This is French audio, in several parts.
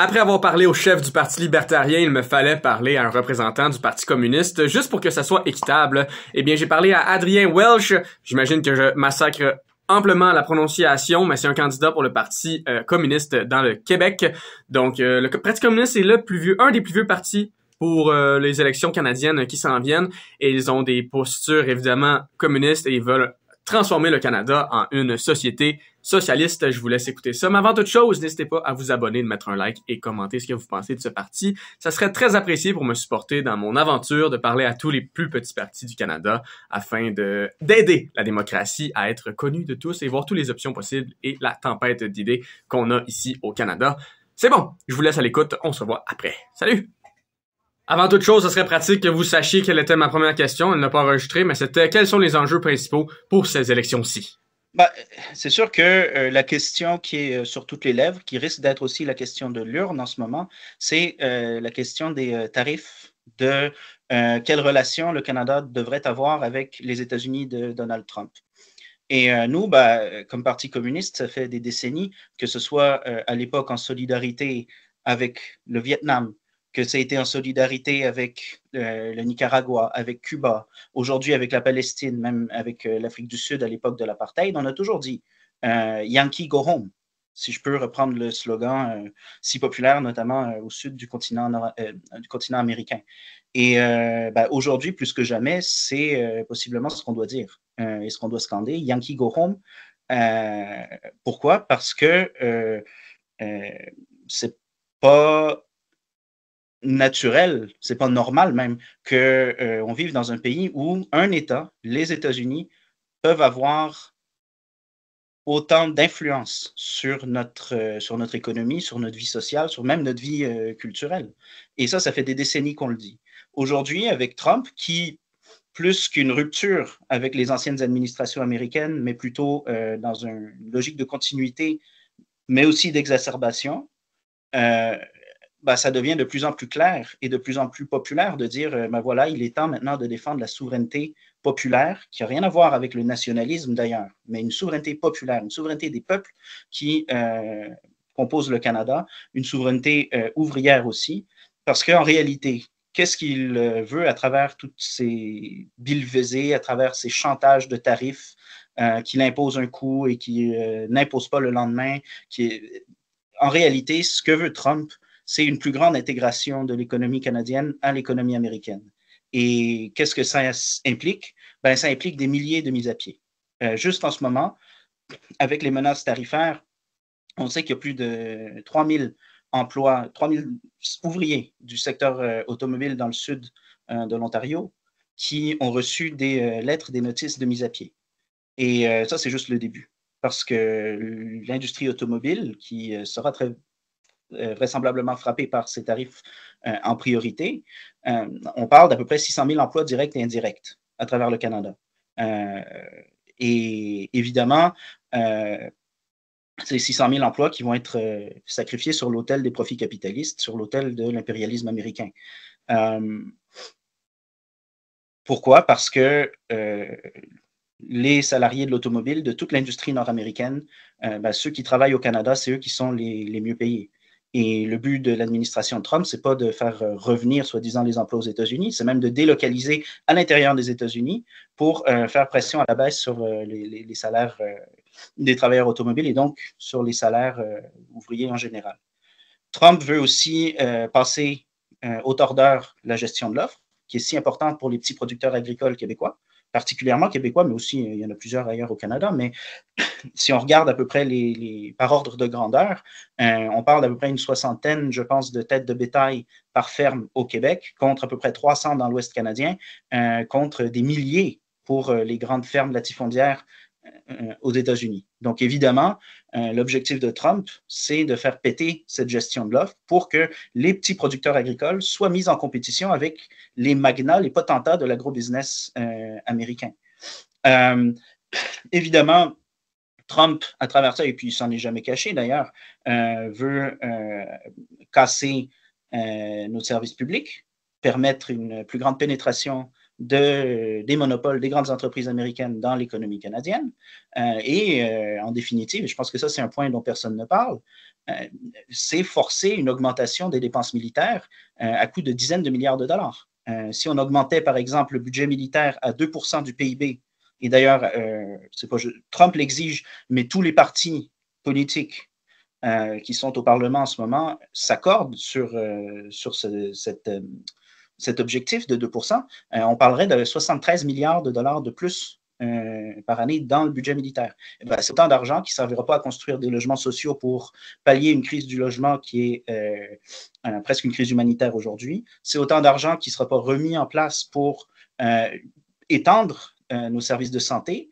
Après avoir parlé au chef du Parti libertarien, il me fallait parler à un représentant du Parti communiste, juste pour que ça soit équitable. Eh bien, j'ai parlé à Adrien Welsh. J'imagine que je massacre amplement la prononciation, mais c'est un candidat pour le Parti communiste dans le Québec. Donc, le Parti communiste est un des plus vieux partis pour les élections canadiennes qui s'en viennent. Et ils ont des postures, évidemment, communistes et ils veulent transformer le Canada en une société socialiste. Je vous laisse écouter ça. Mais avant toute chose, n'hésitez pas à vous abonner, de mettre un like et commenter ce que vous pensez de ce parti. Ça serait très apprécié pour me supporter dans mon aventure de parler à tous les plus petits partis du Canada afin d'aider la démocratie à être connue de tous et voir toutes les options possibles et la tempête d'idées qu'on a ici au Canada. C'est bon, je vous laisse à l'écoute. On se revoit après. Salut! Avant toute chose, ce serait pratique que vous sachiez quelle était ma première question. Elle n'a pas enregistré, mais c'était quels sont les enjeux principaux pour ces élections-ci? Bah, c'est sûr que la question qui est sur toutes les lèvres, qui risque d'être aussi la question de l'urne en ce moment, c'est la question des tarifs, de quelle relation le Canada devrait avoir avec les États-Unis de Donald Trump. Et nous, comme Parti communiste, ça fait des décennies, que ce soit à l'époque en solidarité avec le Vietnam, que ça a été en solidarité avec le Nicaragua, avec Cuba, aujourd'hui avec la Palestine, même avec l'Afrique du Sud à l'époque de l'apartheid, on a toujours dit Yankee go home, si je peux reprendre le slogan si populaire, notamment au sud du continent américain. Et aujourd'hui, plus que jamais, c'est possiblement ce qu'on doit dire et ce qu'on doit scander. Yankee go home. Pourquoi? Parce que c'est pas naturel, c'est pas normal même qu'on vive dans un pays où un État, les États-Unis, peuvent avoir autant d'influence sur notre économie, sur notre vie sociale, sur même notre vie culturelle. Et ça fait des décennies qu'on le dit. Aujourd'hui, avec Trump, qui, plus qu'une rupture avec les anciennes administrations américaines, mais plutôt dans une logique de continuité, mais aussi d'exacerbation, ça devient de plus en plus clair et de plus en plus populaire de dire, voilà, il est temps maintenant de défendre la souveraineté populaire, qui n'a rien à voir avec le nationalisme d'ailleurs, mais une souveraineté populaire, une souveraineté des peuples qui composent le Canada, une souveraineté ouvrière aussi, parce qu'en réalité, qu'est-ce qu'il veut à travers toutes ces billevesées, à travers ces chantages de tarifs qu'il impose un coût et qui n'impose pas le lendemain, en réalité, ce que veut Trump, c'est une plus grande intégration de l'économie canadienne à l'économie américaine. Et qu'est-ce que ça implique? Ça implique des milliers de mises à pied. Juste en ce moment, avec les menaces tarifaires, on sait qu'il y a plus de 3000 emplois, 3000 ouvriers du secteur automobile dans le sud de l'Ontario qui ont reçu des lettres, des notices de mise à pied. Et ça, c'est juste le début. Parce que l'industrie automobile, qui sera très vraisemblablement frappée par ces tarifs en priorité, on parle d'à peu près 600 000 emplois directs et indirects à travers le Canada. Et évidemment, c'est 600 000 emplois qui vont être sacrifiés sur l'autel des profits capitalistes, sur l'autel de l'impérialisme américain. Pourquoi? Parce que les salariés de l'automobile, de toute l'industrie nord-américaine, ceux qui travaillent au Canada, c'est eux qui sont les mieux payés. Et le but de l'administration Trump, c'est pas de faire revenir, soi-disant, les emplois aux États-Unis, c'est même de délocaliser à l'intérieur des États-Unis pour faire pression à la baisse sur les salaires des travailleurs automobiles et donc sur les salaires ouvriers en général. Trump veut aussi passer au tordeur la gestion de l'offre, qui est si importante pour les petits producteurs agricoles québécois, particulièrement québécois, mais aussi il y en a plusieurs ailleurs au Canada. Mais si on regarde à peu près par ordre de grandeur, on parle d'à peu près une soixantaine, je pense, de têtes de bétail par ferme au Québec, contre à peu près 300 dans l'Ouest canadien, contre des milliers pour les grandes fermes latifondières aux États-Unis. Donc, évidemment, l'objectif de Trump, c'est de faire péter cette gestion de l'offre pour que les petits producteurs agricoles soient mis en compétition avec les magnats, les potentats de l'agrobusiness américain. Évidemment, Trump, à travers ça, et puis il s'en est jamais caché d'ailleurs, veut casser nos services publics, permettre une plus grande pénétration des monopoles des grandes entreprises américaines dans l'économie canadienne. En définitive, je pense que ça, c'est un point dont personne ne parle, c'est forcer une augmentation des dépenses militaires à coût de dizaines de milliards de dollars. Si on augmentait, par exemple, le budget militaire à 2% du PIB, et d'ailleurs, Trump l'exige, mais tous les partis politiques qui sont au Parlement en ce moment s'accordent sur cet objectif de 2%, on parlerait de 73 milliards de dollars de plus par année dans le budget militaire. C'est autant d'argent qui ne servira pas à construire des logements sociaux pour pallier une crise du logement qui est presque une crise humanitaire aujourd'hui. C'est autant d'argent qui ne sera pas remis en place pour étendre nos services de santé,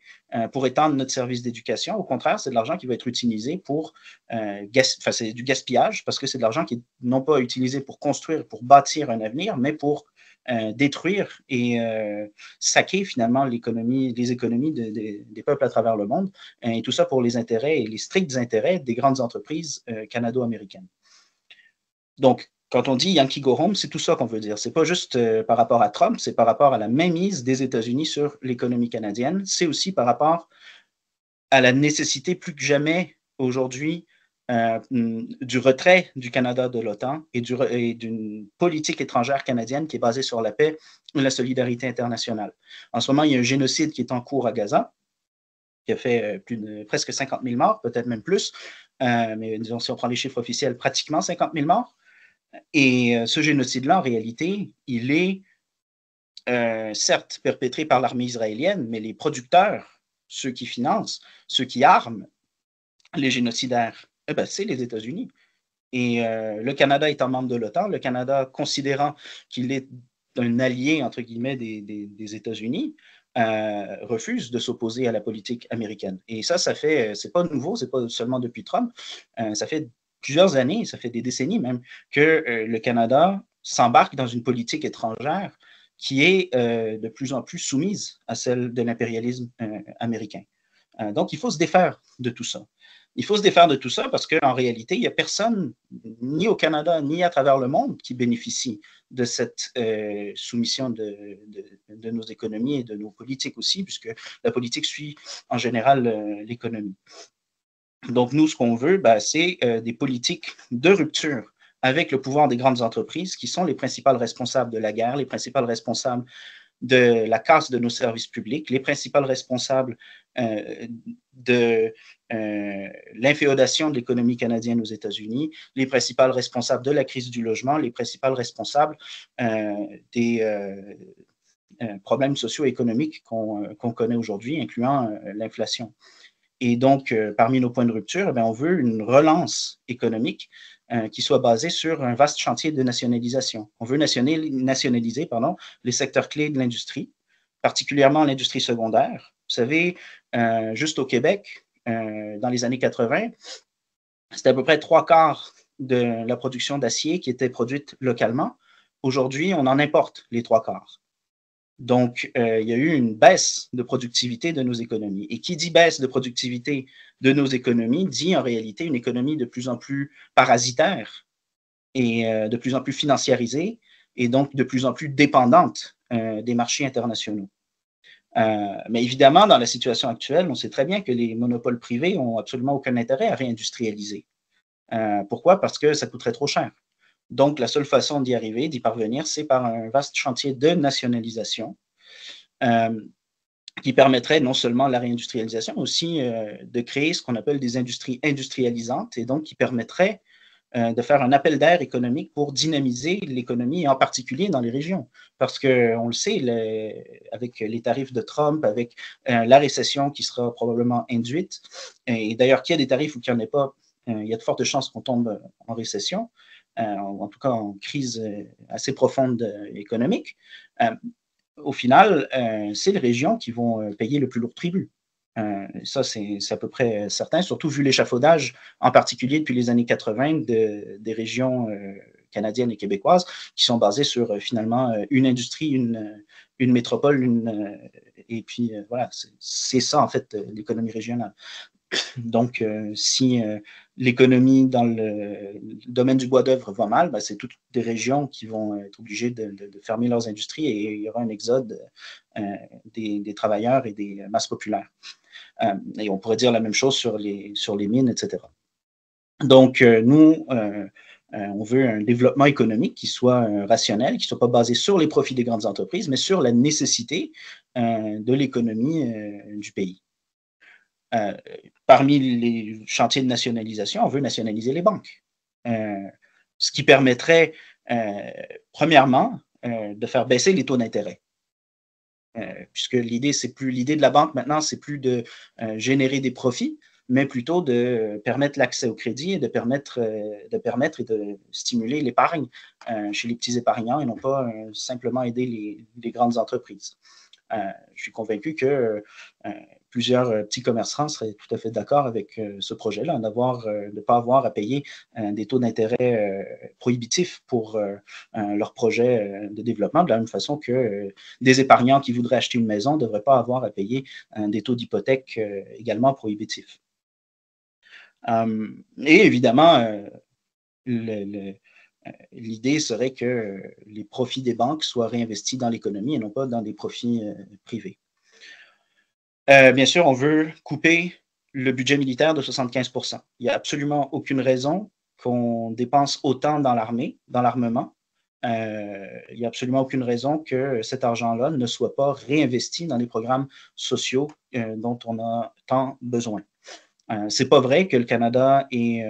pour étendre notre service d'éducation. Au contraire, c'est de l'argent qui va être utilisé pour... c'est du gaspillage parce que c'est de l'argent qui n'est non pas utilisé pour construire, pour bâtir un avenir, mais pour détruire et saquer finalement les économies des peuples à travers le monde. Et tout ça pour les intérêts et les stricts intérêts des grandes entreprises canado-américaines. Donc, quand on dit Yankee Go Home, c'est tout ça qu'on veut dire. C'est pas juste par rapport à Trump, c'est par rapport à la mainmise des États-Unis sur l'économie canadienne. C'est aussi par rapport à la nécessité plus que jamais aujourd'hui du retrait du Canada de l'OTAN et d'une politique étrangère canadienne qui est basée sur la paix et la solidarité internationale. En ce moment, il y a un génocide qui est en cours à Gaza, qui a fait presque 50 000 morts, peut-être même plus, mais disons, si on prend les chiffres officiels, pratiquement 50 000 morts. Et ce génocide-là, en réalité, il est certes perpétré par l'armée israélienne, mais les producteurs, ceux qui financent, ceux qui arment les génocidaires, c'est les États-Unis. Et le Canada étant membre de l'OTAN, le Canada considérant qu'il est un allié, entre guillemets, des États-Unis, refuse de s'opposer à la politique américaine. Et ça fait, c'est pas nouveau, c'est pas seulement depuis Trump, ça fait plusieurs années, ça fait des décennies même, que le Canada s'embarque dans une politique étrangère qui est de plus en plus soumise à celle de l'impérialisme américain. Donc, il faut se défaire de tout ça. Il faut se défaire de tout ça parce qu'en réalité, il n'y a personne, ni au Canada, ni à travers le monde, qui bénéficie de cette soumission de nos économies et de nos politiques aussi, puisque la politique suit en général l'économie. Donc, nous, ce qu'on veut, c'est des politiques de rupture avec le pouvoir des grandes entreprises qui sont les principales responsables de la guerre, les principales responsables de la casse de nos services publics, les principales responsables de l'inféodation de l'économie canadienne aux États-Unis, les principales responsables de la crise du logement, les principales responsables des problèmes socio-économiques qu'on connaît aujourd'hui, incluant l'inflation. Et donc, parmi nos points de rupture, on veut une relance économique qui soit basée sur un vaste chantier de nationalisation. On veut nationaliser les secteurs clés de l'industrie, particulièrement l'industrie secondaire. Vous savez, juste au Québec, dans les années 80, c'était à peu près 3/4 de la production d'acier qui était produite localement. Aujourd'hui, on en importe les 3/4. Donc, il y a eu une baisse de productivité de nos économies. Et qui dit baisse de productivité de nos économies dit en réalité une économie de plus en plus parasitaire et de plus en plus financiarisée et donc de plus en plus dépendante des marchés internationaux. Mais évidemment, dans la situation actuelle, on sait très bien que les monopoles privés n'ont absolument aucun intérêt à réindustrialiser. Pourquoi? Parce que ça coûterait trop cher. Donc, la seule façon d'y parvenir, c'est par un vaste chantier de nationalisation qui permettrait non seulement la réindustrialisation, mais aussi de créer ce qu'on appelle des industries industrialisantes et donc qui permettrait de faire un appel d'air économique pour dynamiser l'économie, en particulier dans les régions. Parce qu'on le sait, avec les tarifs de Trump, avec la récession qui sera probablement induite, et d'ailleurs qu'il y ait des tarifs ou qu'il n'y en ait pas, il y a de fortes chances qu'on tombe en récession, en tout cas en crise assez profonde économique. Au final, c'est les régions qui vont payer le plus lourd tribut. Ça, c'est à peu près certain, surtout vu l'échafaudage, en particulier depuis les années 80, des régions canadiennes et québécoises, qui sont basées sur finalement une industrie, une métropole, et puis voilà, c'est ça en fait l'économie régionale. Donc, si l'économie dans le domaine du bois d'œuvre va mal, ben, c'est toutes des régions qui vont être obligées de fermer leurs industries et il y aura un exode des travailleurs et des masses populaires. Et on pourrait dire la même chose sur les mines, etc. Donc, nous, on veut un développement économique qui soit rationnel, qui ne soit pas basé sur les profits des grandes entreprises, mais sur la nécessité de l'économie du pays. Parmi les chantiers de nationalisation, on veut nationaliser les banques. Ce qui permettrait, premièrement, de faire baisser les taux d'intérêt. Puisque l'idée de la banque maintenant, c'est plus de générer des profits, mais plutôt de permettre l'accès au crédit et de permettre et de stimuler l'épargne chez les petits épargnants et non pas simplement aider les grandes entreprises. Je suis convaincu que plusieurs petits commerçants seraient tout à fait d'accord avec ce projet-là, de ne pas avoir à payer des taux d'intérêt prohibitifs pour leur projet de développement, de la même façon que des épargnants qui voudraient acheter une maison ne devraient pas avoir à payer des taux d'hypothèque également prohibitifs. Et évidemment, l'idée serait que les profits des banques soient réinvestis dans l'économie et non pas dans des profits privés. Bien sûr, on veut couper le budget militaire de 75%. Il n'y a absolument aucune raison qu'on dépense autant dans l'armée, dans l'armement. Il n'y a absolument aucune raison que cet argent-là ne soit pas réinvesti dans les programmes sociaux dont on a tant besoin. C'est pas vrai que le Canada est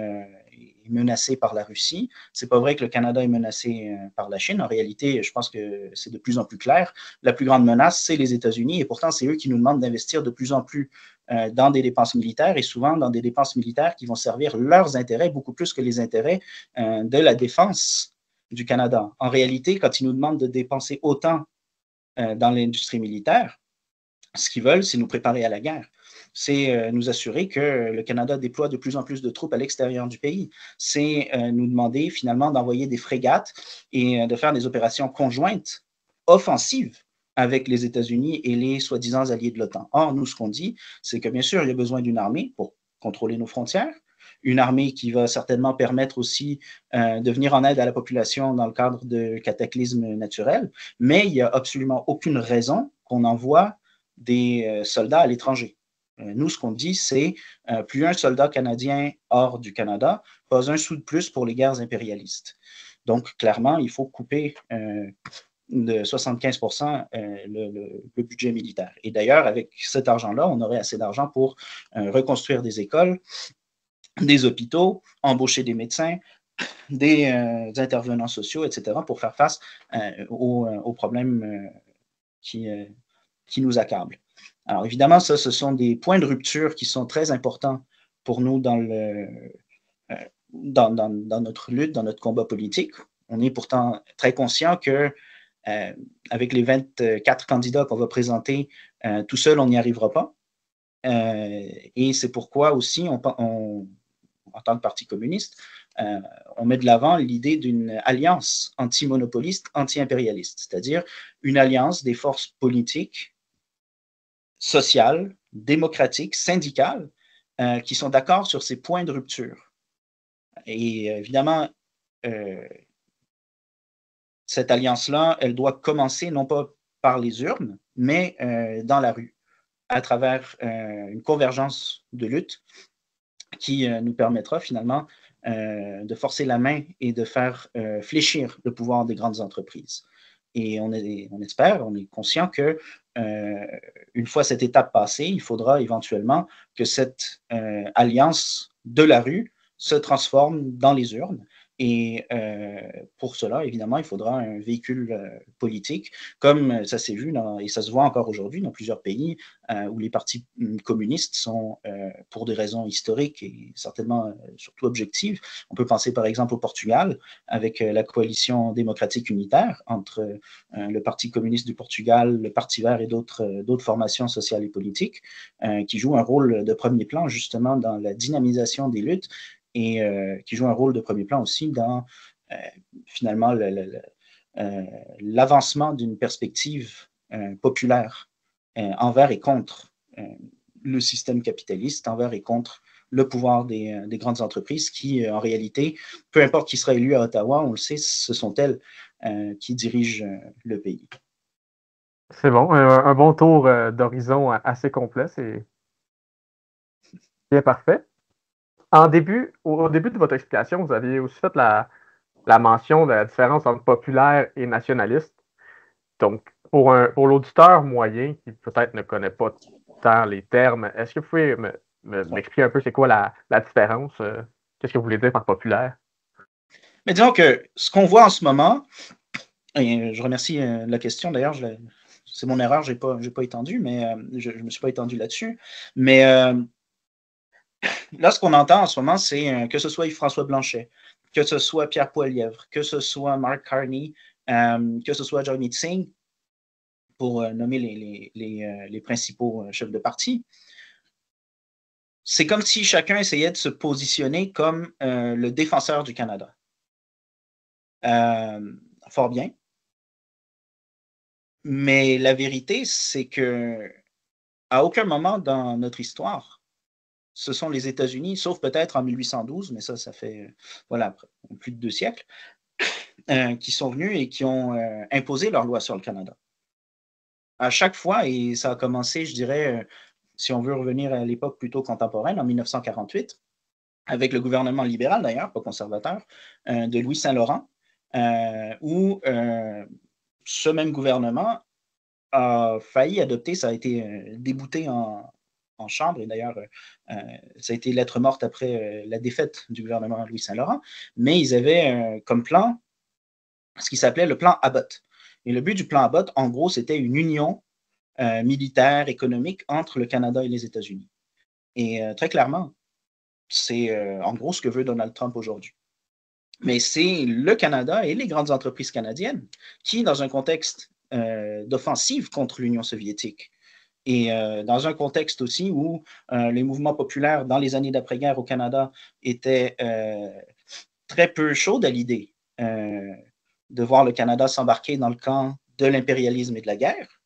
menacé par la Russie. C'est pas vrai que le Canada est menacé par la Chine. En réalité, je pense que c'est de plus en plus clair. La plus grande menace, c'est les États-Unis et pourtant, c'est eux qui nous demandent d'investir de plus en plus dans des dépenses militaires et souvent dans des dépenses militaires qui vont servir leurs intérêts beaucoup plus que les intérêts de la défense du Canada. En réalité, quand ils nous demandent de dépenser autant dans l'industrie militaire, ce qu'ils veulent, c'est nous préparer à la guerre. C'est nous assurer que le Canada déploie de plus en plus de troupes à l'extérieur du pays. C'est nous demander finalement d'envoyer des frégates et de faire des opérations conjointes offensives avec les États-Unis et les soi-disant alliés de l'OTAN. Or, nous, ce qu'on dit, c'est que bien sûr, il y a besoin d'une armée pour contrôler nos frontières, une armée qui va certainement permettre aussi de venir en aide à la population dans le cadre de cataclysmes naturels, mais il n'y a absolument aucune raison qu'on envoie des soldats à l'étranger. Nous, ce qu'on dit, c'est plus un soldat canadien hors du Canada, pas un sou de plus pour les guerres impérialistes. Donc, clairement, il faut couper de 75% le budget militaire. Et d'ailleurs, avec cet argent-là, on aurait assez d'argent pour reconstruire des écoles, des hôpitaux, embaucher des médecins, des intervenants sociaux, etc., pour faire face aux problèmes qui nous accablent. Alors évidemment, ça, ce sont des points de rupture qui sont très importants pour nous dans notre lutte, dans notre combat politique. On est pourtant très conscient que avec les 24 candidats qu'on va présenter, tout seul, on n'y arrivera pas. Et c'est pourquoi aussi, en tant que Parti communiste, on met de l'avant l'idée d'une alliance anti-monopoliste, anti-impérialiste, c'est-à-dire une alliance des forces politiques, sociales, démocratiques, syndicales, qui sont d'accord sur ces points de rupture. Et évidemment, cette alliance-là, elle doit commencer non pas par les urnes, mais dans la rue, à travers une convergence de lutte qui nous permettra finalement de forcer la main et de faire fléchir le pouvoir des grandes entreprises. Et on espère, on est conscient que une fois cette étape passée, il faudra éventuellement que cette alliance de la rue se transforme dans les urnes. Et pour cela, évidemment, il faudra un véhicule politique, comme ça s'est vu et ça se voit encore aujourd'hui dans plusieurs pays où les partis communistes sont, pour des raisons historiques et certainement surtout objectives. On peut penser par exemple au Portugal, avec la coalition démocratique unitaire entre le Parti communiste du Portugal, le Parti vert et d'autres formations sociales et politiques, qui jouent un rôle de premier plan justement dans la dynamisation des luttes et qui joue un rôle de premier plan aussi dans finalement l'avancement d'une perspective populaire envers et contre le système capitaliste, envers et contre le pouvoir des grandes entreprises qui, en réalité, peu importe qui sera élu à Ottawa, on le sait, ce sont elles qui dirigent le pays. C'est bon, un bon tour d'horizon assez complet, c'est bien parfait. Au début de votre explication, vous aviez aussi fait la mention de la différence entre populaire et nationaliste. Donc, pour l'auditeur moyen qui peut-être ne connaît pas tant les termes, est-ce que vous pouvez m'expliquer un peu c'est quoi la différence? Qu'est-ce que vous voulez dire par populaire? Mais disons que ce qu'on voit en ce moment, et je remercie la question d'ailleurs, c'est mon erreur, j'ai pas étendu, mais je me suis pas étendu là-dessus. Mais là, ce qu'on entend en ce moment, c'est que ce soit Yves-François Blanchet, que ce soit Pierre Poilievre, que ce soit Mark Carney, que ce soit Jagmeet Singh, pour nommer les principaux chefs de parti. C'est comme si chacun essayait de se positionner comme le défenseur du Canada. Fort bien. Mais la vérité, c'est que à aucun moment dans notre histoire, ce sont les États-Unis, sauf peut-être en 1812, mais ça fait voilà, plus de 2 siècles, qui sont venus et qui ont imposé leurs lois sur le Canada. À chaque fois, et ça a commencé, je dirais, si on veut revenir à l'époque plutôt contemporaine, en 1948, avec le gouvernement libéral d'ailleurs, pas conservateur, de Louis Saint-Laurent, où ce même gouvernement a failli adopter, ça a été débouté en chambre, et d'ailleurs, ça a été lettre morte après la défaite du gouvernement Louis Saint-Laurent, mais ils avaient comme plan ce qui s'appelait le plan Abbott. Et le but du plan Abbott, en gros, c'était une union militaire, économique entre le Canada et les États-Unis. Et très clairement, c'est en gros ce que veut Donald Trump aujourd'hui. Mais c'est le Canada et les grandes entreprises canadiennes qui, dans un contexte d'offensive contre l'Union soviétique et dans un contexte aussi où les mouvements populaires dans les années d'après-guerre au Canada étaient très peu chauds à l'idée de voir le Canada s'embarquer dans le camp de l'impérialisme et de la guerre,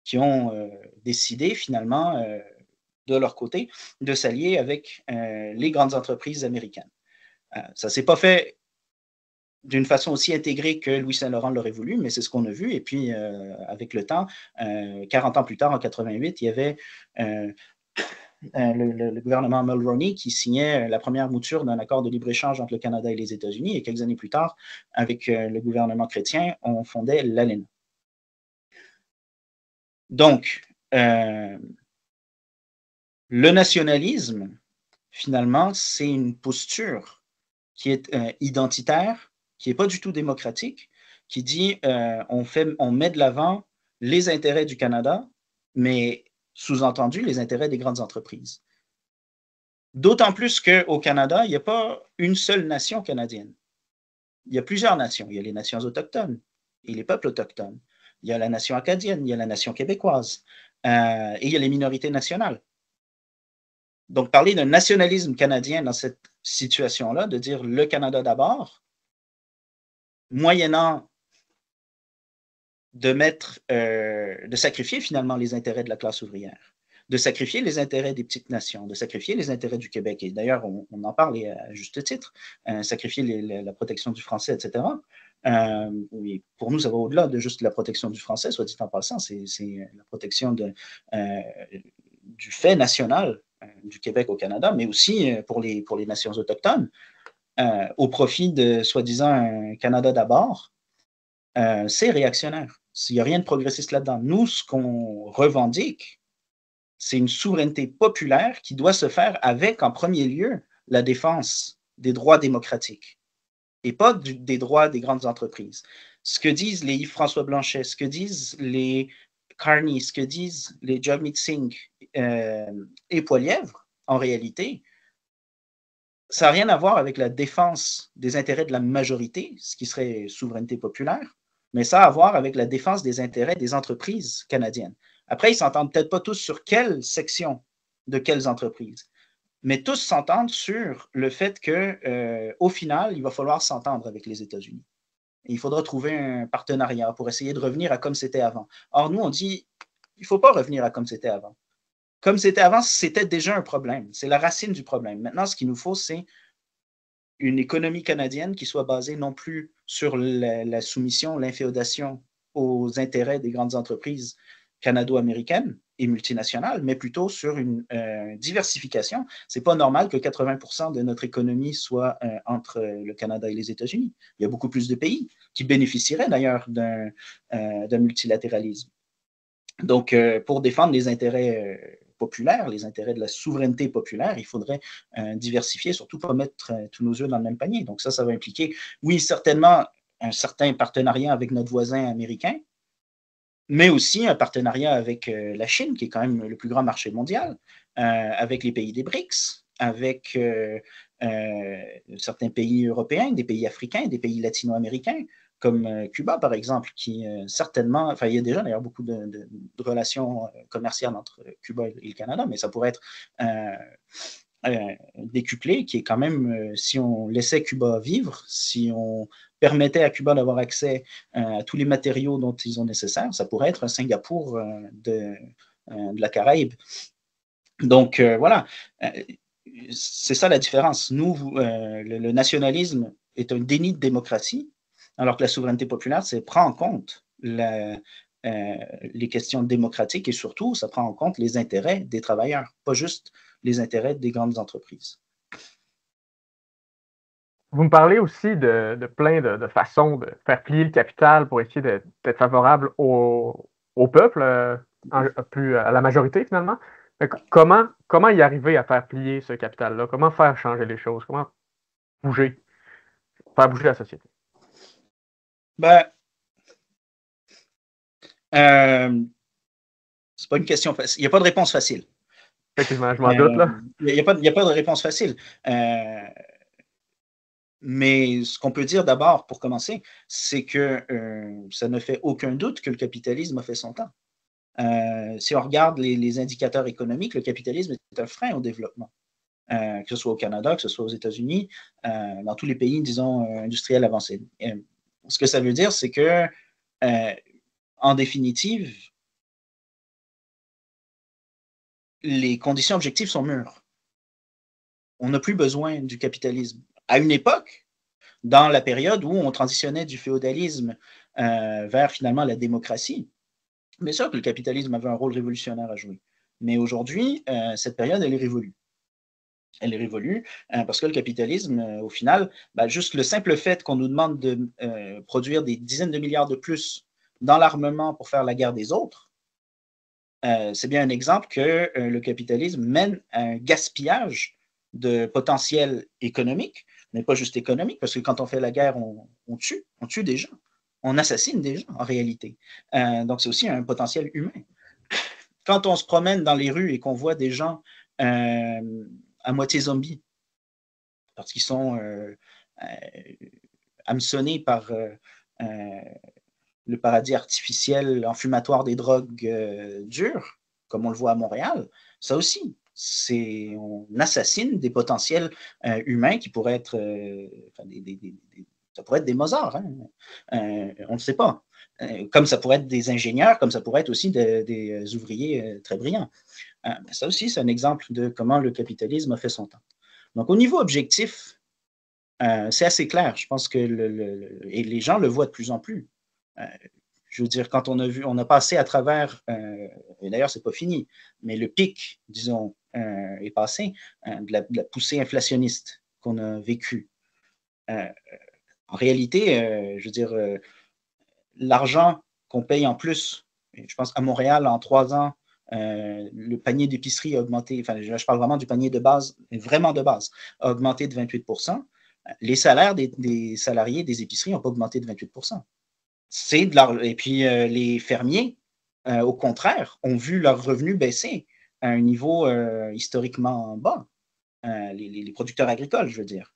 qui ont décidé finalement, de leur côté, de s'allier avec les grandes entreprises américaines. Ça ne s'est pas fait d'une façon aussi intégrée que Louis Saint-Laurent l'aurait voulu, mais c'est ce qu'on a vu. Et puis, avec le temps, 40 ans plus tard, en 88, il y avait le gouvernement Mulroney qui signait la première mouture d'un accord de libre-échange entre le Canada et les États-Unis. Et quelques années plus tard, avec le gouvernement chrétien, on fondait l'ALENA. Donc, le nationalisme, finalement, c'est une posture qui est identitaire, qui n'est pas du tout démocratique, qui dit on met de l'avant les intérêts du Canada, mais sous-entendu les intérêts des grandes entreprises. D'autant plus qu'au Canada, il n'y a pas une seule nation canadienne. Il y a plusieurs nations. Il y a les nations autochtones et les peuples autochtones. Il y a la nation acadienne, il y a la nation québécoise et il y a les minorités nationales. Donc, parler d'un nationalisme canadien dans cette situation-là, de dire le Canada d'abord, moyennant de sacrifier finalement les intérêts de la classe ouvrière, de sacrifier les intérêts des petites nations, de sacrifier les intérêts du Québec. Et d'ailleurs, on en parle à juste titre, sacrifier la protection du français, etc. Et pour nous, ça va au-delà de juste la protection du français, soit dit en passant, c'est la protection du fait national du Québec au Canada, mais aussi pour les nations autochtones, au profit de, soi-disant, un Canada d'abord, c'est réactionnaire. Il n'y a rien de progressiste là-dedans. Nous, ce qu'on revendique, c'est une souveraineté populaire qui doit se faire avec, en premier lieu, la défense des droits démocratiques et pas des droits des grandes entreprises. Ce que disent les Yves-François Blanchet, ce que disent les Carney, ce que disent les Jagmeet Singh et Poilievre, en réalité, ça n'a rien à voir avec la défense des intérêts de la majorité, ce qui serait souveraineté populaire, mais ça a à voir avec la défense des intérêts des entreprises canadiennes. Après, ils ne s'entendent peut-être pas tous sur quelle section de quelles entreprises, mais tous s'entendent sur le fait qu'au final, il va falloir s'entendre avec les États-Unis. Et il faudra trouver un partenariat pour essayer de revenir à comme c'était avant. Or, nous, on dit, il ne faut pas revenir à comme c'était avant. comme c'était avant, c'était déjà un problème. C'est la racine du problème. Maintenant, ce qu'il nous faut, c'est une économie canadienne qui soit basée non plus sur la soumission, l'inféodation aux intérêts des grandes entreprises canado-américaines et multinationales, mais plutôt sur une diversification. C'est pas normal que 80% de notre économie soit entre le Canada et les États-Unis. Il y a beaucoup plus de pays qui bénéficieraient d'ailleurs d'un multilatéralisme. Donc, pour défendre les intérêts populaires, les intérêts de la souveraineté populaire, il faudrait diversifier, surtout pas mettre tous nos œufs dans le même panier. Donc ça va impliquer, oui, certainement un certain partenariat avec notre voisin américain, mais aussi un partenariat avec la Chine, qui est quand même le plus grand marché mondial, avec les pays des BRICS, avec certains pays européens, des pays africains, des pays latino-américains, comme Cuba, par exemple, qui certainement, enfin, il y a déjà d'ailleurs beaucoup de relations commerciales entre Cuba et le Canada, mais ça pourrait être décuplé, qui est quand même, si on laissait Cuba vivre, si on permettait à Cuba d'avoir accès à tous les matériaux dont ils ont nécessaire, ça pourrait être un Singapour de la Caraïbe. Donc, voilà. C'est ça la différence. Nous, le nationalisme est un déni de démocratie, alors que la souveraineté populaire, c'est prend en compte les questions démocratiques et surtout, ça prend en compte les intérêts des travailleurs, pas juste les intérêts des grandes entreprises. Vous me parlez aussi de plein de façons de faire plier le capital pour essayer d'être favorable au peuple, plus à la majorité finalement. Comment y arriver à faire plier ce capital-là? Comment faire changer les choses? Comment faire bouger la société? Ben, c'est pas une question facile. Il n'y a pas de réponse facile. Effectivement, je m'en doute, là. Il n'y a pas de réponse facile. Mais ce qu'on peut dire d'abord, pour commencer, c'est que ça ne fait aucun doute que le capitalisme a fait son temps. Si on regarde les indicateurs économiques, le capitalisme est un frein au développement. Que ce soit au Canada, que ce soit aux États-Unis, dans tous les pays, disons, industriels avancés. Ce que ça veut dire, c'est que, en définitive, les conditions objectives sont mûres. On n'a plus besoin du capitalisme. À une époque, dans la période où on transitionnait du féodalisme vers finalement la démocratie, bien sûr que le capitalisme avait un rôle révolutionnaire à jouer. Mais aujourd'hui, cette période, elle est révolue. Elle est révolue parce que le capitalisme, au final, juste le simple fait qu'on nous demande de produire des dizaines de milliards de plus dans l'armement pour faire la guerre des autres, c'est bien un exemple que le capitalisme mène à un gaspillage de potentiel économique, mais pas juste économique, parce que quand on fait la guerre, on tue des gens, on assassine des gens en réalité. Donc c'est aussi un potentiel humain. Quand on se promène dans les rues et qu'on voit des gens à moitié zombies, parce qu'ils sont hameçonnés par le paradis artificiel enfumatoire des drogues dures, comme on le voit à Montréal, ça aussi, on assassine des potentiels humains qui pourraient être, ça pourrait être des Mozart, hein? On ne sait pas. Comme ça pourrait être des ingénieurs, comme ça pourrait être aussi des ouvriers très brillants. Ça aussi, c'est un exemple de comment le capitalisme a fait son temps. Donc, au niveau objectif, c'est assez clair. Je pense que et les gens le voient de plus en plus. Je veux dire, quand on a passé à travers, et d'ailleurs, c'est pas fini, mais le pic, disons, est passé de la poussée inflationniste qu'on a vécue. En réalité, je veux dire, l'argent qu'on paye en plus, je pense à Montréal, en 3 ans, le panier d'épicerie a augmenté, enfin, je parle vraiment du panier de base, vraiment de base, a augmenté de 28%. Les salaires des salariés des épiceries n'ont pas augmenté de 28%. C'est de l'argent. Et puis, les fermiers, au contraire, ont vu leurs revenus baisser à un niveau historiquement bas. Les producteurs agricoles, je veux dire.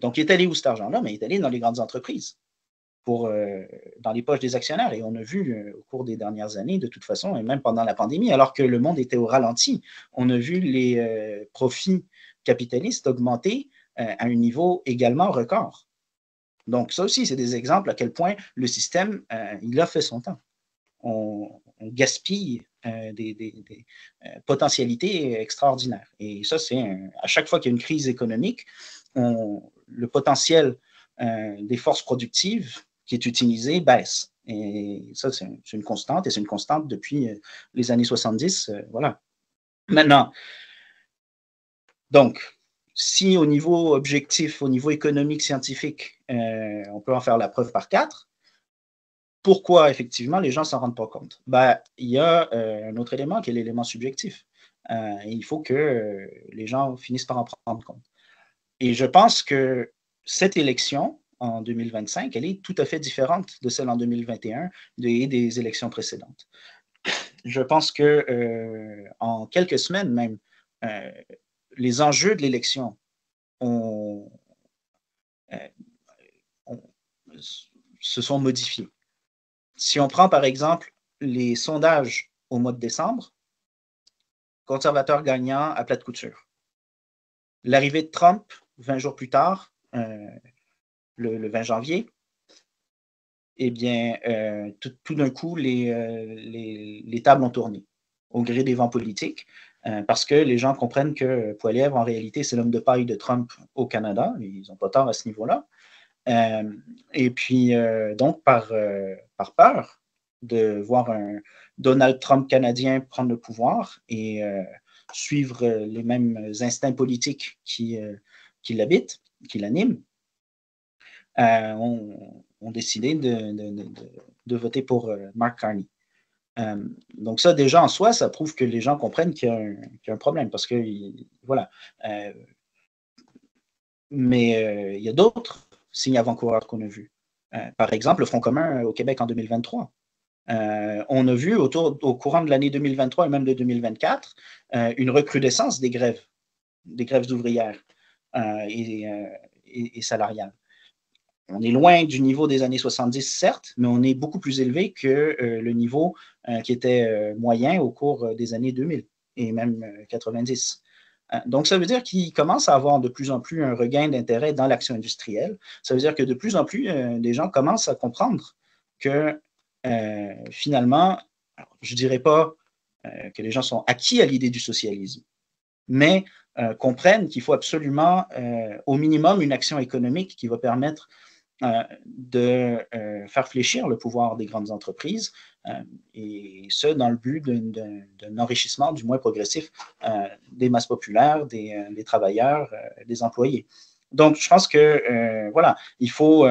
Donc, il est allé où cet argent-là? Mais il est allé dans les grandes entreprises, dans les poches des actionnaires. Et on a vu au cours des dernières années, de toute façon, et même pendant la pandémie, alors que le monde était au ralenti, on a vu les profits capitalistes augmenter à un niveau également record. Donc, ça aussi, c'est des exemples à quel point le système, il a fait son temps. On gaspille des potentialités extraordinaires. Et ça, à chaque fois qu'il y a une crise économique, le potentiel des forces productives qui est utilisé baisse. Et ça, c'est une constante, et c'est une constante depuis les années 70. Voilà. Maintenant, donc, si au niveau objectif, au niveau économique, scientifique, on peut en faire la preuve par 4, pourquoi effectivement les gens ne s'en rendent pas compte? Ben, il y a un autre élément qui est l'élément subjectif. Il faut que les gens finissent par en prendre compte. Et je pense que cette élection en 2025, elle est tout à fait différente de celle en 2021 et des élections précédentes. Je pense que en quelques semaines même, les enjeux de l'élection se sont modifiés. Si on prend par exemple les sondages au mois de décembre, conservateur gagnant à plate couture. L'arrivée de Trump, 20 jours plus tard, le 20 janvier, eh bien, tout d'un coup, les tables ont tourné au gré des vents politiques, parce que les gens comprennent que Poilievre, en réalité, c'est l'homme de paille de Trump au Canada. Ils n'ont pas tort à ce niveau-là. Et puis, donc, par peur de voir un Donald Trump canadien prendre le pouvoir et suivre les mêmes instincts politiques qui l'habitent, qui l'animent, ont décidé de voter pour Mark Carney. Donc ça, déjà en soi, ça prouve que les gens comprennent qu'il y a un problème, parce que, voilà. Mais il y a d'autres signes avant-coureurs qu'on a vus. Par exemple, le Front commun au Québec en 2023. On a vu au courant de l'année 2023 et même de 2024 une recrudescence des grèves ouvrières et salariales. On est loin du niveau des années 70, certes, mais on est beaucoup plus élevé que le niveau qui était moyen au cours des années 2000 et même 90. Donc, ça veut dire qu'il commence à avoir de plus en plus un regain d'intérêt dans l'action industrielle. Ça veut dire que de plus en plus, des gens commencent à comprendre que finalement, je ne dirais pas que les gens sont acquis à l'idée du socialisme, mais comprennent qu'il faut absolument, au minimum, une action économique qui va permettre de faire fléchir le pouvoir des grandes entreprises, et ce, dans le but d'un enrichissement du moins progressif des masses populaires, des travailleurs, des employés. Donc, je pense que, voilà, il faut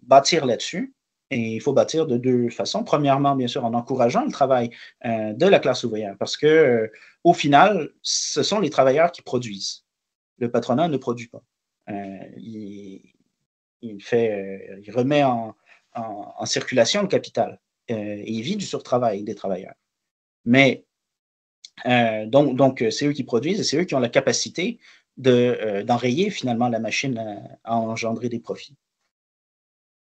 bâtir là-dessus, et il faut bâtir de deux façons. Premièrement, bien sûr, en encourageant le travail de la classe ouvrière, parce que, au final, ce sont les travailleurs qui produisent. Le patronat ne produit pas. Il remet en circulation le capital et il vit du surtravail des travailleurs. Mais donc c'est eux qui produisent et c'est eux qui ont la capacité d'enrayer finalement la machine à engendrer des profits.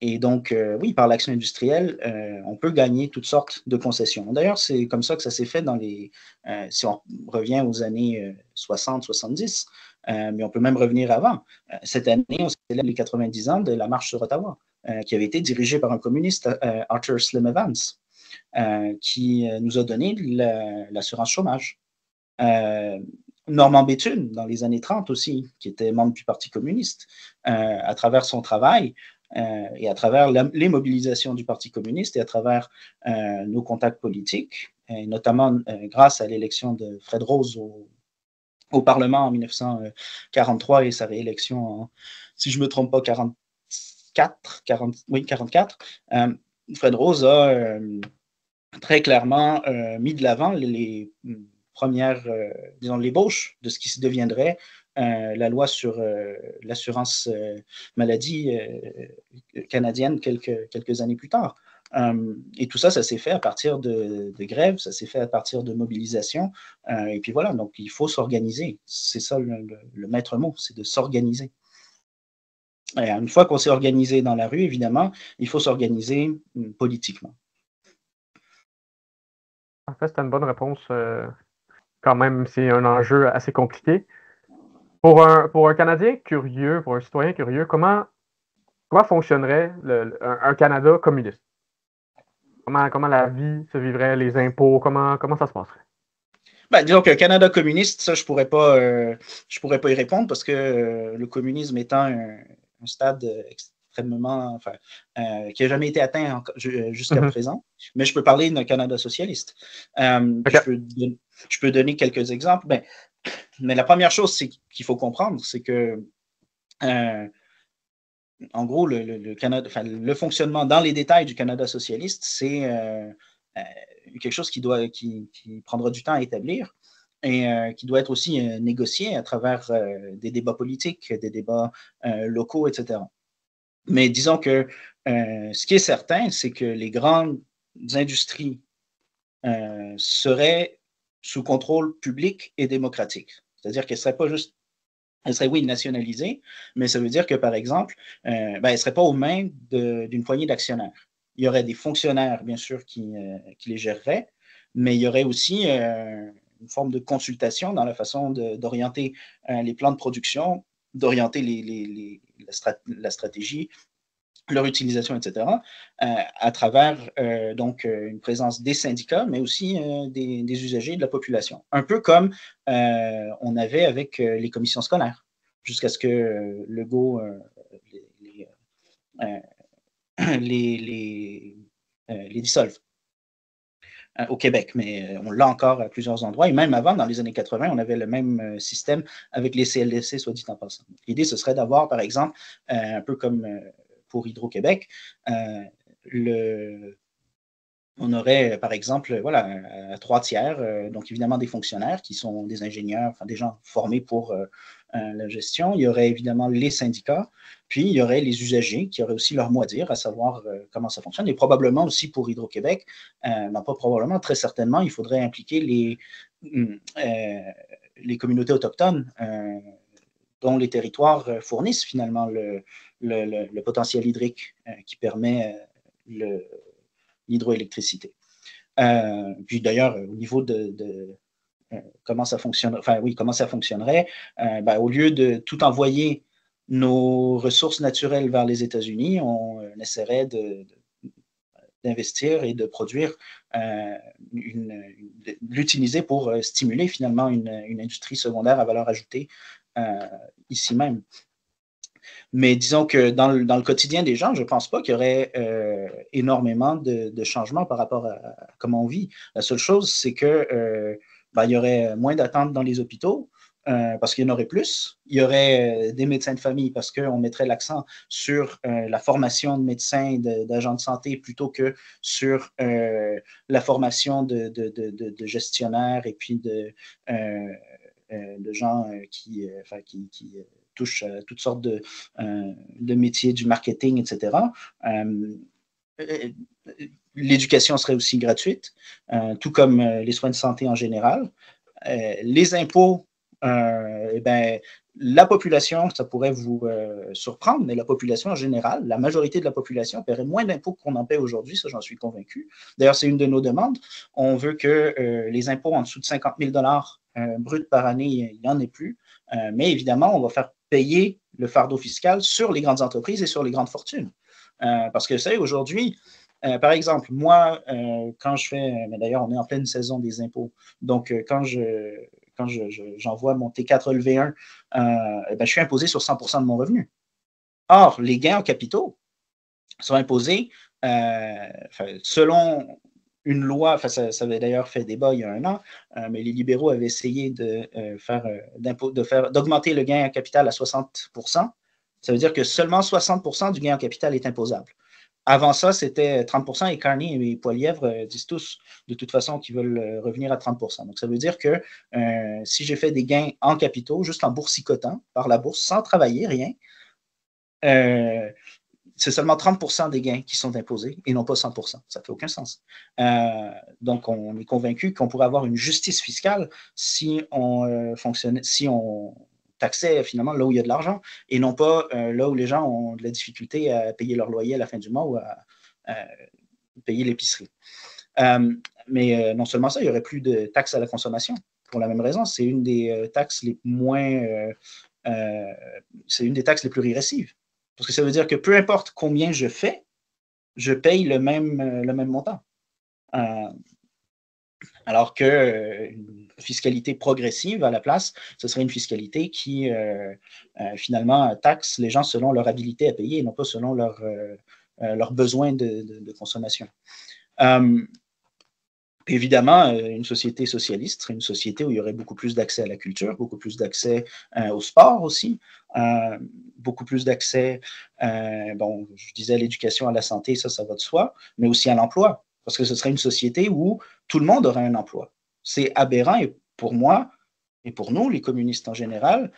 Et donc, oui, par l'action industrielle, on peut gagner toutes sortes de concessions. D'ailleurs, c'est comme ça que ça s'est fait si on revient aux années 60-70, mais on peut même revenir avant. Cette année, on célèbre les 90 ans de la marche sur Ottawa, qui avait été dirigée par un communiste, Arthur Slim Evans, qui nous a donné l'assurance chômage. Normand Béthune, dans les années 30 aussi, qui était membre du Parti communiste, à travers son travail, et à travers les mobilisations du Parti communiste et à travers nos contacts politiques, et notamment grâce à l'élection de Fred Rose au Parlement en 1943 et sa réélection si je ne me trompe pas, 44. Fred Rose a très clairement mis de l'avant les premières, disons, l'ébauche de ce qui deviendrait la loi sur l'assurance maladie canadienne quelques années plus tard. Et tout ça, ça s'est fait à partir de grèves, ça s'est fait à partir de mobilisation. Et puis voilà, donc il faut s'organiser. C'est ça le maître mot, c'est de s'organiser. Et une fois qu'on s'est organisé dans la rue, évidemment, il faut s'organiser politiquement. En fait, c'est une bonne réponse. Quand même, c'est un enjeu assez compliqué. Pour un Canadien curieux, pour un citoyen curieux, comment fonctionnerait un Canada communiste? Comment la vie se vivrait, les impôts, comment ça se passerait? Ben, disons que Canada communiste, ça, je pourrais pas y répondre parce que le communisme étant un stade extrêmement, enfin, qui n'a jamais été atteint jusqu'à présent. Mais je peux parler d'un Canada socialiste. Je peux donner quelques exemples. Ben, mais la première chose qu'il faut comprendre, c'est que en gros, le Canada, enfin, le fonctionnement dans les détails du Canada socialiste, c'est quelque chose qui prendra du temps à établir et qui doit être aussi négocié à travers des débats politiques, des débats locaux, etc. Mais disons que ce qui est certain, c'est que les grandes industries seraient sous contrôle public et démocratique. C'est-à-dire qu'elles ne seraient pas juste, elles seraient, oui, nationalisées, mais ça veut dire que, par exemple, elles ne seraient pas aux mains d'une poignée d'actionnaires. Il y aurait des fonctionnaires, bien sûr, qui les géreraient, mais il y aurait aussi une forme de consultation dans la façon d'orienter les plans de production, d'orienter la stratégie, leur utilisation, etc., à travers donc une présence des syndicats, mais aussi des usagers de la population. Un peu comme on avait avec les commissions scolaires, jusqu'à ce que Legault les dissolve au Québec, mais on l'a encore à plusieurs endroits. Et même avant, dans les années 80, on avait le même système avec les CLDC, soit dit en passant. L'idée, ce serait d'avoir, par exemple, un peu comme pour Hydro-Québec, on aurait, par exemple, voilà, 3/3, donc évidemment des fonctionnaires qui sont des ingénieurs, enfin des gens formés pour la gestion. Il y aurait évidemment les syndicats, puis il y aurait les usagers qui auraient aussi leur mot à dire, à savoir comment ça fonctionne. Et probablement aussi pour Hydro-Québec, non pas probablement, très certainement, il faudrait impliquer les communautés autochtones dont les territoires fournissent finalement le potentiel hydrique qui permet l'hydroélectricité. Puis d'ailleurs, au niveau de comment ça fonctionnerait, enfin oui, comment ça fonctionnerait, ben, au lieu de tout envoyer nos ressources naturelles vers les États-Unis, on essaierait d'investir et de produire, l'utiliser pour stimuler finalement une industrie secondaire à valeur ajoutée ici même. Mais disons que dans le quotidien des gens, je ne pense pas qu'il y aurait énormément de changements par rapport à comment on vit. La seule chose, c'est que ben, il y aurait moins d'attentes dans les hôpitaux parce qu'il y en aurait plus. Il y aurait des médecins de famille parce qu'on mettrait l'accent sur la formation de médecins et d'agents de santé plutôt que sur la formation de gestionnaires et puis de gens qui touchent à toutes sortes de métiers du marketing, etc. L'éducation serait aussi gratuite, tout comme les soins de santé en général. Les impôts, ben, la population, ça pourrait vous surprendre, mais la population en général, la majorité de la population paierait moins d'impôts qu'on en paie aujourd'hui, ça j'en suis convaincu. D'ailleurs, c'est une de nos demandes. On veut que les impôts en dessous de 50 000 bruts par année, il n'y en ait plus. Mais évidemment, on va faire payer le fardeau fiscal sur les grandes entreprises et sur les grandes fortunes. Parce que, vous savez, aujourd'hui, par exemple, moi, quand je fais, mais d'ailleurs, on est en pleine saison des impôts, donc quand j'envoie mon T4LV1, ben, je suis imposé sur 100% de mon revenu. Or, les gains en capitaux sont imposés selon une loi, ça avait d'ailleurs fait débat il y a un an, mais les libéraux avaient essayé d'augmenter le gain en capital à 60%. Ça veut dire que seulement 60% du gain en capital est imposable. Avant ça, c'était 30% et Carney et Poilievre disent tous, de toute façon, qu'ils veulent revenir à 30%. Donc, ça veut dire que si j'ai fait des gains en capitaux, juste en boursicotant par la bourse, sans travailler, rien, c'est seulement 30% des gains qui sont imposés et non pas 100%. Ça ne fait aucun sens. Donc, on est convaincu qu'on pourrait avoir une justice fiscale si on taxait finalement là où il y a de l'argent et non pas là où les gens ont de la difficulté à payer leur loyer à la fin du mois ou à payer l'épicerie. Mais non seulement ça, il n'y aurait plus de taxes à la consommation. Pour la même raison, c'est une des taxes les c'est une des taxes les plus régressives. Parce que ça veut dire que peu importe combien je fais, je paye le même montant. Alors qu'une fiscalité progressive, à la place, ce serait une fiscalité qui, finalement, taxe les gens selon leur habilité à payer et non pas selon leurs besoins de consommation. Évidemment, une société socialiste serait une société où il y aurait beaucoup plus d'accès à la culture, beaucoup plus d'accès au sport aussi, beaucoup plus d'accès, bon, je disais à l'éducation, à la santé, ça va de soi, mais aussi à l'emploi, parce que ce serait une société où tout le monde aurait un emploi. C'est aberrant, et pour moi, et pour nous, les communistes en général,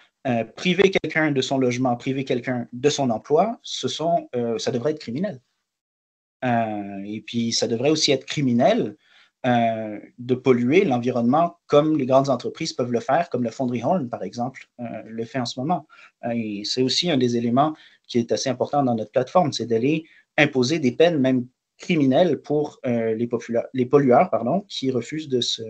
priver quelqu'un de son logement, priver quelqu'un de son emploi, ça devrait être criminel. Et puis, ça devrait aussi être criminel de polluer l'environnement comme les grandes entreprises peuvent le faire, comme le Fonderie Horn, par exemple, le fait en ce moment. Et c'est aussi un des éléments qui est assez important dans notre plateforme, c'est d'aller imposer des peines même criminelles pour les pollueurs qui refusent de se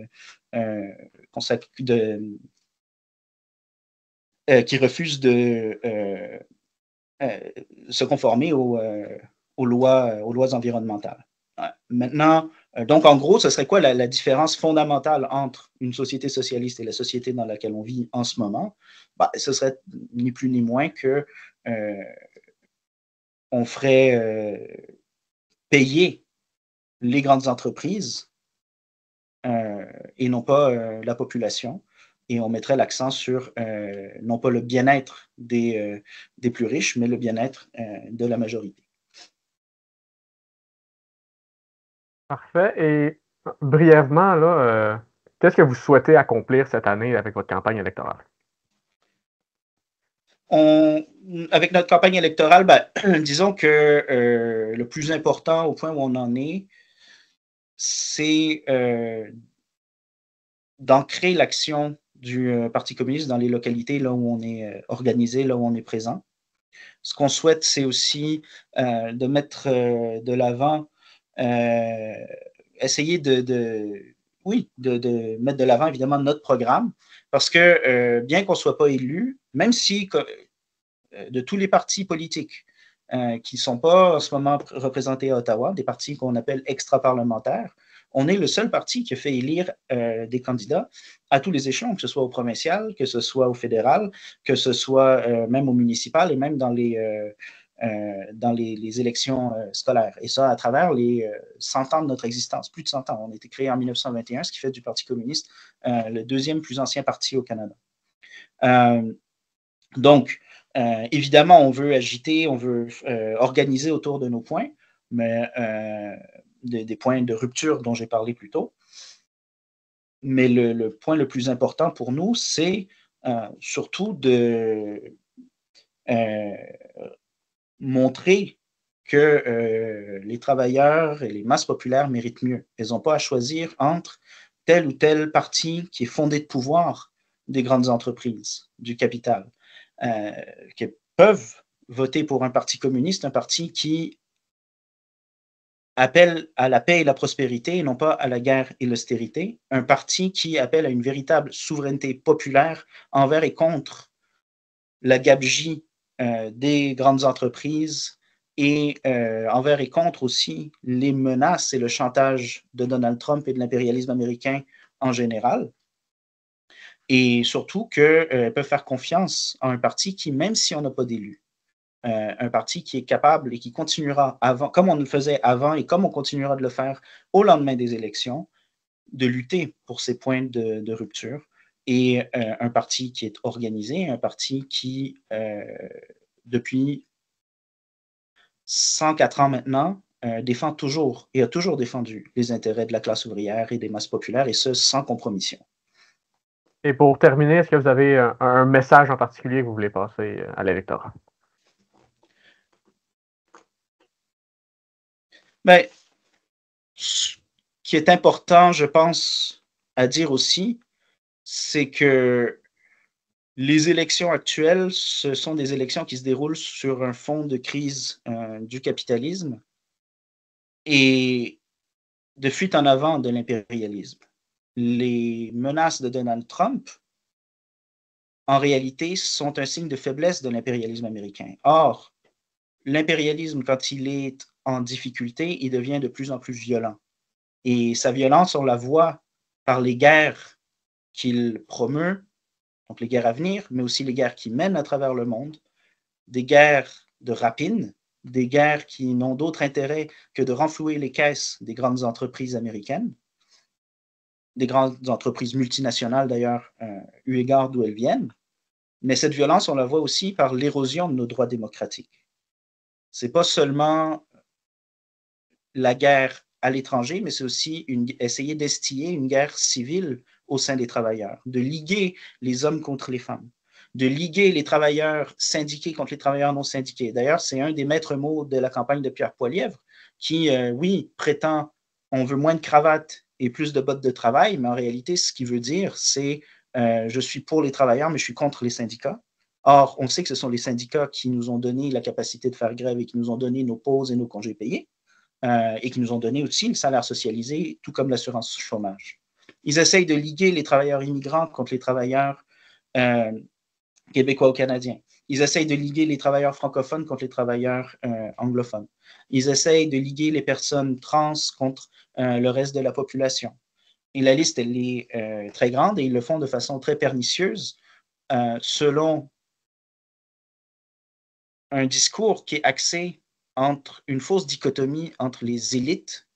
se conformer aux lois environnementales. Maintenant, donc en gros, ce serait quoi la différence fondamentale entre une société socialiste et la société dans laquelle on vit en ce moment? Ce serait ni plus ni moins que on ferait payer les grandes entreprises et non pas la population. Et on mettrait l'accent sur non pas le bien-être des plus riches, mais le bien-être de la majorité. Parfait. Et brièvement, là, qu'est-ce que vous souhaitez accomplir cette année avec votre campagne électorale? Avec notre campagne électorale, disons que le plus important au point où on en est, c'est d'ancrer l'action du Parti communiste dans les localités là où on est organisé, là où on est présent. Ce qu'on souhaite, c'est aussi de mettre de l'avant, essayer de mettre de l'avant, évidemment, notre programme, parce que bien qu'on ne soit pas élu, même si de tous les partis politiques qui ne sont pas en ce moment représentés à Ottawa, des partis qu'on appelle extra-parlementaires, on est le seul parti qui a fait élire des candidats à tous les échelons, que ce soit au provincial, que ce soit au fédéral, que ce soit même au municipal et même dans les élections scolaires. Et ça, à travers les 100 ans de notre existence, plus de 100 ans. On a été créé en 1921, ce qui fait du Parti communiste le deuxième plus ancien parti au Canada. Donc, évidemment, on veut agiter, on veut organiser autour de nos points, mais des points de rupture dont j'ai parlé plus tôt. Mais le point le plus important pour nous, c'est surtout de montrer que les travailleurs et les masses populaires méritent mieux. Elles n'ont pas à choisir entre tel ou tel parti qui est fondé de pouvoir des grandes entreprises, du capital, qui peuvent voter pour un parti communiste, un parti qui appelle à la paix et la prospérité, et non pas à la guerre et l'austérité, un parti qui appelle à une véritable souveraineté populaire envers et contre la gabegie des grandes entreprises et envers et contre aussi les menaces et le chantage de Donald Trump et de l'impérialisme américain en général. Et surtout qu'elles peuvent faire confiance à un parti qui, même si on n'a pas d'élu, un parti qui est capable et qui continuera, comme on le faisait avant et comme on continuera de le faire au lendemain des élections, de lutter pour ces points de rupture. Et un parti qui est organisé, un parti qui, depuis 104 ans maintenant, défend toujours et a toujours défendu les intérêts de la classe ouvrière et des masses populaires, et ce, sans compromission. Et pour terminer, est-ce que vous avez un message en particulier que vous voulez passer à l'électorat? Mais ce qui est important, je pense, à dire aussi, c'est que les élections actuelles, ce sont des élections qui se déroulent sur un fond de crise du capitalisme et de fuite en avant de l'impérialisme. Les menaces de Donald Trump, en réalité, sont un signe de faiblesse de l'impérialisme américain. Or, l'impérialisme, quand il est en difficulté, il devient de plus en plus violent. Et sa violence, on la voit par les guerres qu'il promeut, donc les guerres à venir, mais aussi les guerres qu'il mène à travers le monde, des guerres de rapine, des guerres qui n'ont d'autre intérêt que de renflouer les caisses des grandes entreprises américaines, des grandes entreprises multinationales d'ailleurs, eu égard d'où elles viennent. Mais cette violence, on la voit aussi par l'érosion de nos droits démocratiques. Ce n'est pas seulement la guerre à l'étranger, mais c'est aussi essayer d'instiller une guerre civile au sein des travailleurs, de liguer les hommes contre les femmes, de liguer les travailleurs syndiqués contre les travailleurs non syndiqués. D'ailleurs, c'est un des maîtres mots de la campagne de Pierre Poilievre qui, oui, prétend on veut moins de cravates et plus de bottes de travail, mais en réalité, ce qu'il veut dire, c'est je suis pour les travailleurs, mais je suis contre les syndicats. Or, on sait que ce sont les syndicats qui nous ont donné la capacité de faire grève et qui nous ont donné nos pauses et nos congés payés. Et qui nous ont donné aussi le salaire socialisé, tout comme l'assurance chômage. Ils essayent de liguer les travailleurs immigrants contre les travailleurs québécois ou canadiens. Ils essayent de liguer les travailleurs francophones contre les travailleurs anglophones. Ils essayent de liguer les personnes trans contre le reste de la population. Et la liste, elle est très grande et ils le font de façon très pernicieuse selon un discours qui est axé entre une fausse dichotomie entre les élites,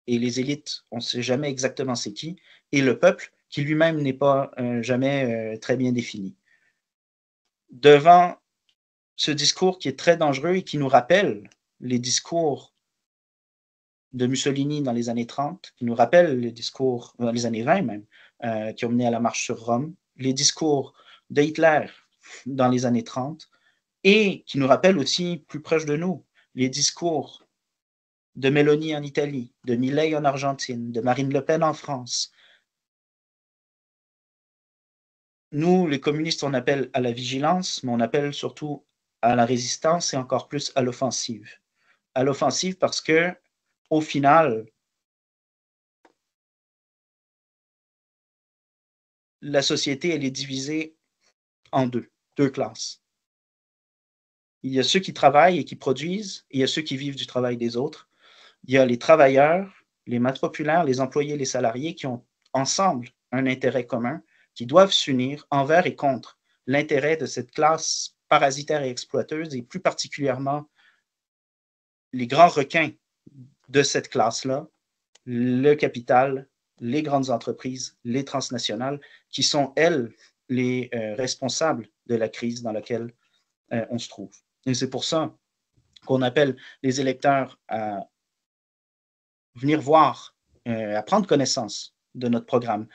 et les élites, on ne sait jamais exactement c'est qui, et le peuple, qui lui-même n'est pas jamais très bien défini. Devant ce discours qui est très dangereux et qui nous rappelle les discours de Mussolini dans les années 30, qui nous rappelle les discours dans les années 20 même, qui ont mené à la marche sur Rome, les discours de Hitler dans les années 30, et qui nous rappelle aussi, plus proche de nous, les discours de Meloni en Italie, de Milei en Argentine, de Marine Le Pen en France. Nous, les communistes, on appelle à la vigilance, mais on appelle surtout à la résistance et encore plus à l'offensive. À l'offensive parce que, au final, la société, elle est divisée en deux classes. Il y a ceux qui travaillent et qui produisent, et il y a ceux qui vivent du travail des autres. Il y a les travailleurs, les masses populaires, les employés, les salariés qui ont ensemble un intérêt commun, qui doivent s'unir envers et contre l'intérêt de cette classe parasitaire et exploiteuse, et plus particulièrement les grands requins de cette classe-là, le capital, les grandes entreprises, les transnationales, qui sont, elles, les responsables de la crise dans laquelle on se trouve. Et c'est pour ça qu'on appelle les électeurs à venir voir, à prendre connaissance de notre programme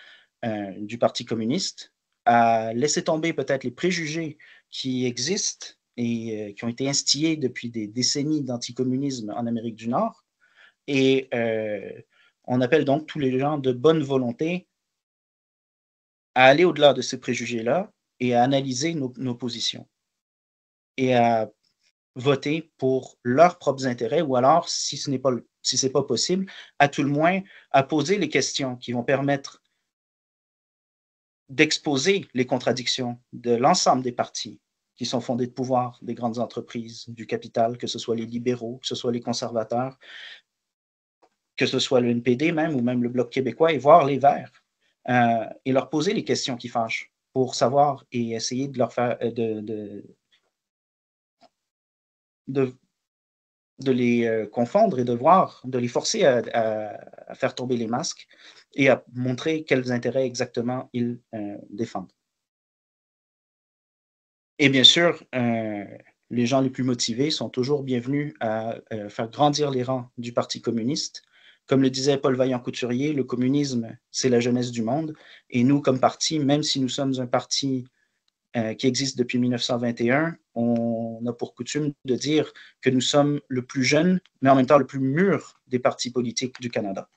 du Parti communiste, à laisser tomber peut-être les préjugés qui existent et qui ont été instillés depuis des décennies d'anticommunisme en Amérique du Nord. Et on appelle donc tous les gens de bonne volonté à aller au-delà de ces préjugés-là et à analyser nos positions et à voter pour leurs propres intérêts, ou alors, si ce n'est pas possible, à tout le moins, à poser les questions qui vont permettre d'exposer les contradictions de l'ensemble des partis qui sont fondés de pouvoir, des grandes entreprises, du capital, que ce soit les libéraux, que ce soit les conservateurs, que ce soit le NPD même, ou même le Bloc québécois, et voir les Verts, et leur poser les questions qui fâchent, pour savoir et essayer de leur faire, de les confondre et de les forcer à faire tomber les masques et à montrer quels intérêts exactement ils défendent. Et bien sûr, les gens les plus motivés sont toujours bienvenus à faire grandir les rangs du Parti communiste. Comme le disait Paul Vaillant-Couturier, le communisme, c'est la jeunesse du monde. Et nous, comme parti, même si nous sommes un parti qui existe depuis 1921, on a pour coutume de dire que nous sommes le plus jeune, mais en même temps le plus mûr des partis politiques du Canada.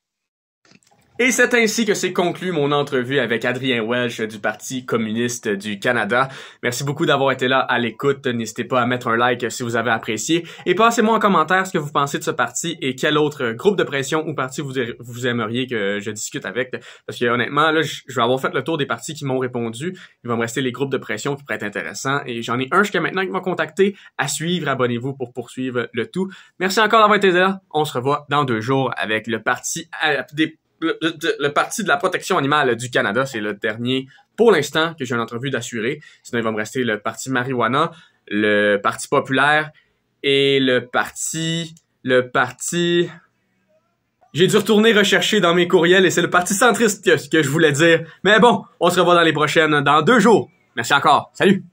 Et c'est ainsi que s'est conclu mon entrevue avec Adrien Welsh du Parti communiste du Canada. Merci beaucoup d'avoir été là à l'écoute. N'hésitez pas à mettre un like si vous avez apprécié. Et passez-moi en commentaire ce que vous pensez de ce parti et quel autre groupe de pression ou parti vous aimeriez que je discute avec. Parce que honnêtement, là, je vais avoir fait le tour des partis qui m'ont répondu. Il va me rester les groupes de pression qui pourraient être intéressants. Et j'en ai un jusqu'à maintenant qui m'a contacté. À suivre, abonnez-vous pour poursuivre le tout. Merci encore d'avoir été là. On se revoit dans 2 jours avec le parti le Parti de la protection animale du Canada. C'est le dernier, pour l'instant, que j'ai une entrevue d'assurer. Sinon, il va me rester le Parti marijuana, le Parti populaire et le parti... J'ai dû retourner rechercher dans mes courriels et c'est le Parti centriste que je voulais dire. Mais bon, on se revoit dans les prochaines, dans 2 jours. Merci encore. Salut!